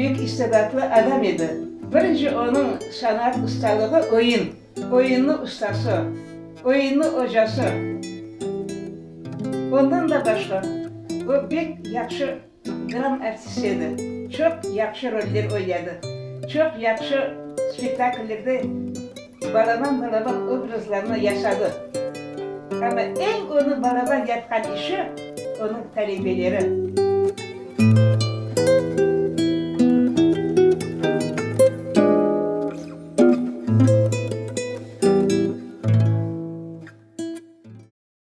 büyük istidatlı adam idi. Birinci onun sanat ustalığı oyun. Oyunlu ustası, oyunlu hocası. Ondan da başka, o pek yaxşı dram artistiydi. Çok yaxşı roller oynadı. Çok yaxşı spektakllerde balaban obrazlarını yaşadı. Ama en onu balaban yapkan işi onun talebeleri.